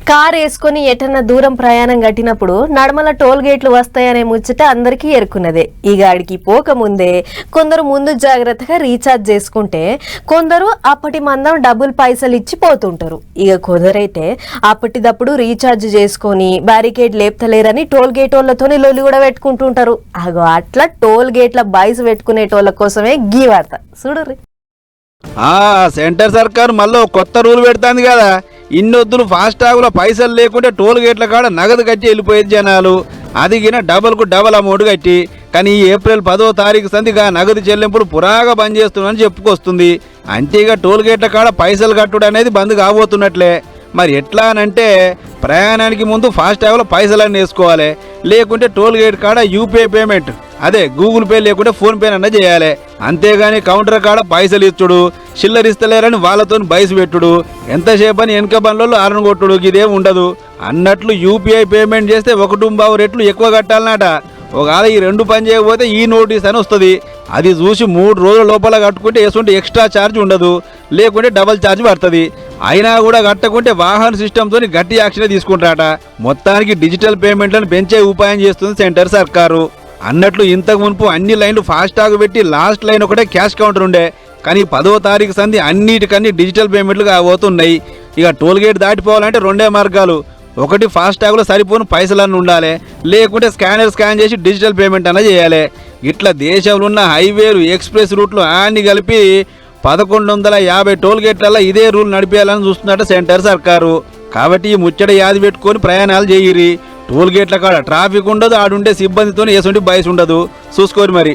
Car వేసుకుని ఎటన్నా దూరం ప్రయాణం కట్టినప్పుడు నడమల టోల్ గేట్లు వస్తాయనే ముచ్చట అందరికీ ఎరుకున్నదే. ఈ గాడికి పోకముందే కొందరు ముందు జాగ్రత్తగా రీఛార్జ్ చేసుకుంటే కొందరు అప్పటి మందం డబ్బులు పైసలు ఇచ్చి పోతుంటారు. ఇక కొందరైతే అప్పటిదప్పుడు రీఛార్జ్ చేసుకొని బ్యారికేడ్ లేపుతలేరని టోల్ గేట్ వాళ్ళతోని లొల్లి కూడా పెట్టుకుంటుంటారు. అగో అట్లా టోల్ గేట్ల బైస్ పెట్టుకునేటోళ్ళ కోసమే గీ వార్త చూడుర్రి. సెంటర్ సర్కార్ మళ్ళీ కొత్త రూల్ పెడుతుంది కదా. ఇన్నొద్దులు ఫాస్టాగ్లో పైసలు లేకుంటే టోల్ గేట్ల కాడ నగదు కట్టి వెళ్ళిపోయేది జనాలు. అదిగిన డబల్కు డబల్ అమౌంట్ కట్టి. కానీ ఈ ఏప్రిల్ 10వ తారీఖు సందిగా నగదు చెల్లింపులు పురాగా బంద్ చేస్తున్నామని చెప్పుకొస్తుంది. అంతేగా టోల్ గేట్ల కాడ పైసలు కట్టుడు అనేది బంద్ కాబోతున్నట్లే. మరి ఎట్లా అనంటే ప్రయాణానికి ముందు ఫాస్టాగ్లో పైసలన్నీ వేసుకోవాలి. లేకుంటే టోల్ గేట్ కాడ యూపీఐ పేమెంట్, అదే గూగుల్ పే లేకుంటే ఫోన్ పే అన్న చేయాలి. అంతేగాని కౌంటర్ కాడ పైసలు ఇచ్చుడు, చిల్లర ఇస్తలేరని వాళ్ళతో బైసు పెట్టుడు, ఎంతసేపు అని వెనక బండ్లలో ఆరణ కొట్టుడు ఇదేం ఉండదు. అన్నట్లు యూపీఐ పేమెంట్ చేస్తే 1.5 రెట్లు ఎక్కువ కట్టాలన్నట. ఒకవేళ ఈ రెండు పని చేయకపోతే ఈ నోటీస్ అని వస్తుంది. అది చూసి 3 రోజుల లోపల కట్టుకుంటే ఎటువంటి ఎక్స్ట్రా ఛార్జ్ ఉండదు, లేకుంటే డబల్ ఛార్జ్ పడుతుంది. అయినా కూడా కట్టకుంటే వాహన సిస్టమ్తో గట్టి యాక్షన్ తీసుకుంటారట. మొత్తానికి డిజిటల్ పేమెంట్లను పెంచే ఉపాయం చేస్తుంది సెంటర్ సర్కారు. అన్నట్లు ఇంతకు మునుపు అన్ని లైన్లు ఫాస్టాగ్ పెట్టి లాస్ట్ లైన్ ఒకటే క్యాష్ కౌంటర్ ఉండే. కానీ 10వ తారీఖు సంది అన్నిటికన్నీ డిజిటల్ పేమెంట్లు కాబోతున్నాయి. ఇక టోల్ గేట్ దాటిపోవాలంటే 2 మార్గాలు. ఒకటి ఫాస్టాగ్లో సరిపోను పైసలన్నీ ఉండాలి, లేకుంటే స్కాన్ చేసి డిజిటల్ పేమెంట్ అన్న చేయాలి. ఇట్లా దేశంలో ఉన్న హైవేలు, ఎక్స్ప్రెస్ రూట్లు అన్ని కలిపి 1150 టోల్ గేట్లలో ఇదే రూల్ నడిపేయాలని చూస్తున్నట్టు సెంటర్ సర్కారు. కాబట్టి ఈ ముచ్చట యాది పెట్టుకొని ప్రయాణాలు చేయిరి. టోల్ గేట్ల కాడ ట్రాఫిక్ ఉండదు, ఆడుండే సిబ్బందితో ఎసుంటి బయసు ఉండదు. చూసుకోరు మరి.